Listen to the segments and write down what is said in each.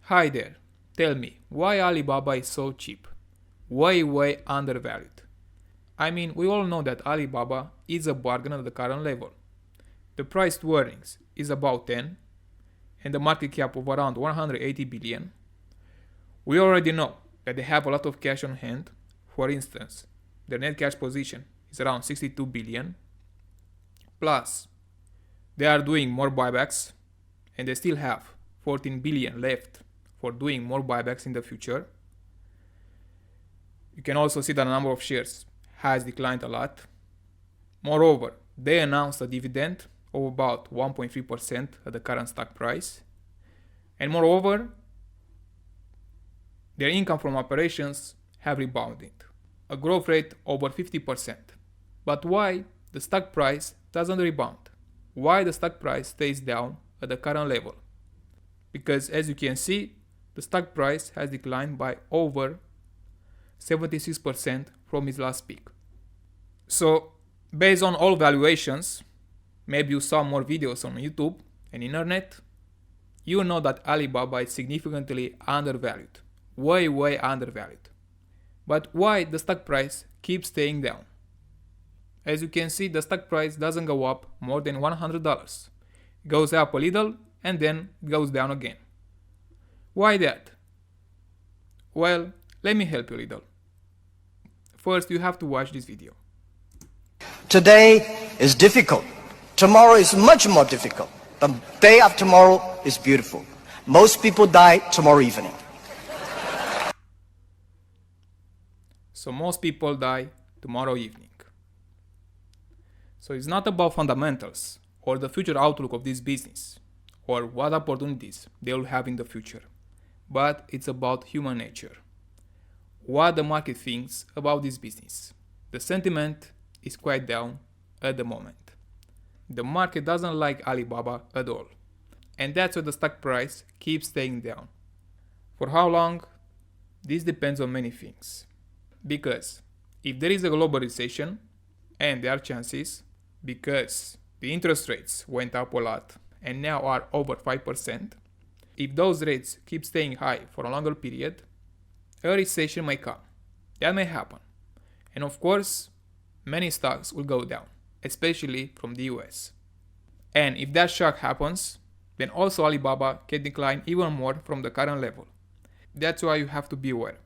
Hi there, tell me, why Alibaba is so cheap? Way undervalued. I mean, we all know that Alibaba is a bargain at the current level. The price to earnings is about 10 and the market cap of around 180 billion. We already know that they have a lot of cash on hand. For instance, their net cash position is around 62 billion. Plus, they are doing more buybacks and they still have 14 billion left for doing more buybacks in the future. You can also see that the number of shares has declined a lot. Moreover, they announced a dividend of about 1.3% at the current stock price. And moreover, their income from operations have rebounded, a growth rate over 50%. But why the stock price doesn't rebound? Why the stock price stays down at the current level? Because as you can see, the stock price has declined by over 76% from its last peak. So, based on all valuations, maybe you saw more videos on YouTube and internet, you know that Alibaba is significantly undervalued. Way undervalued. But why the stock price keeps staying down? As you can see, the stock price doesn't go up more than $100. It goes up a little and then it goes down again. Why that? Well, let me help you a little. First, you have to watch this video. Today is difficult. Tomorrow is much more difficult. The day after tomorrow is beautiful. Most people die tomorrow evening. So most people die tomorrow evening. So it's not about fundamentals or the future outlook of this business or what opportunities they will have in the future, but it's about human nature. What the market thinks about this business. The sentiment is quite down at the moment. The market doesn't like Alibaba at all. And that's why the stock price keeps staying down. For how long? This depends on many things. Because if there is a global recession, and there are chances, because the interest rates went up a lot and now are over 5%, if those rates keep staying high for a longer period, a recession may come. That may happen. And of course, many stocks will go down, especially from the US. And if that shock happens, then also Alibaba can decline even more from the current level. That's why you have to be aware.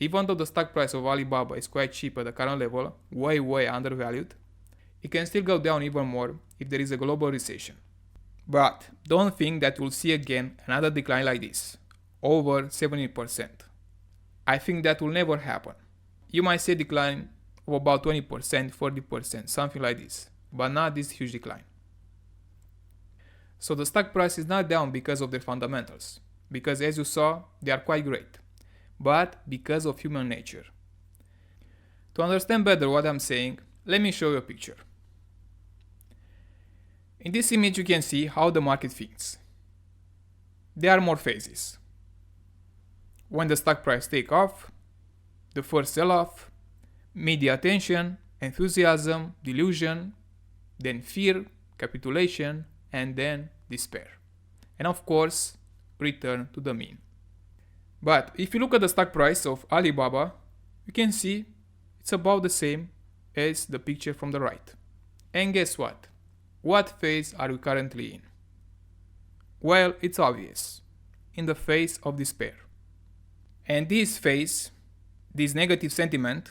Even though the stock price of Alibaba is quite cheap at the current level, way undervalued, it can still go down even more if there is a global recession. But don't think that we'll see again another decline like this, over 70%. I think that will never happen. You might see a decline of about 20%, 40%, something like this, but not this huge decline. So the stock price is not down because of their fundamentals, because as you saw, they are quite great, but because of human nature. To understand better what I'm saying, let me show you a picture. In this image you can see how the market thinks. There are more phases. When the stock price takes off, the first sell-off, media attention, enthusiasm, delusion, then fear, capitulation, and then despair. And of course, return to the mean. But if you look at the stock price of Alibaba, you can see it's about the same as the picture from the right. And guess what? What phase are we currently in? Well, it's obvious. In the phase of despair. And this phase, this negative sentiment,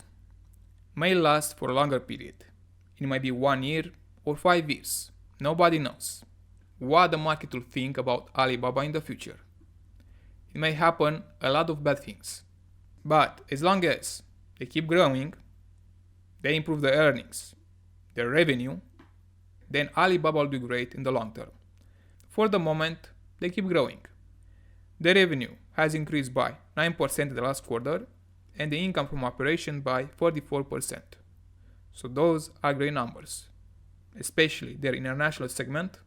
may last for a longer period. It might be 1 year or 5 years. Nobody knows what the market will think about Alibaba in the future. It may happen a lot of bad things. But as long as they keep growing, they improve their earnings, their revenue, then Alibaba will do great in the long term. For the moment, they keep growing. The revenue has increased by 9% in the last quarter and the income from operation by 44%. So those are great numbers. Especially their international segment,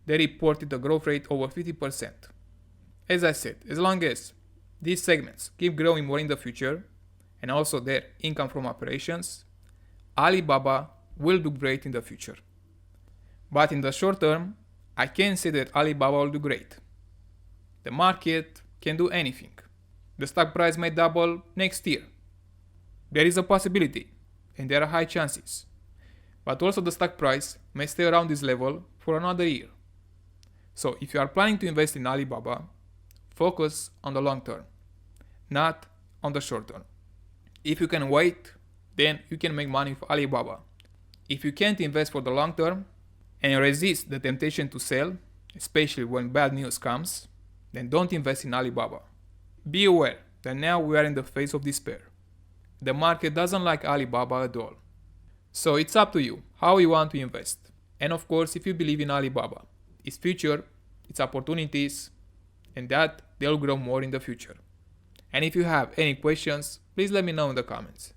they reported a growth rate over 50%. As I said, as long as these segments keep growing more in the future and also their income from operations, Alibaba will do great in the future. But in the short term, I can't say that Alibaba will do great. The market can do anything. The stock price may double next year. There is a possibility, and there are high chances. But also the stock price may stay around this level for another year. So if you are planning to invest in Alibaba, focus on the long term, not on the short term. If you can wait, then you can make money with Alibaba. If you can't invest for the long term and resist the temptation to sell, especially when bad news comes, then don't invest in Alibaba. Be aware that now we are in the phase of despair. The market doesn't like Alibaba at all. So it's up to you how you want to invest. And of course, if you believe in Alibaba, its future, its opportunities, and that they'll grow more in the future. And if you have any questions, please let me know in the comments.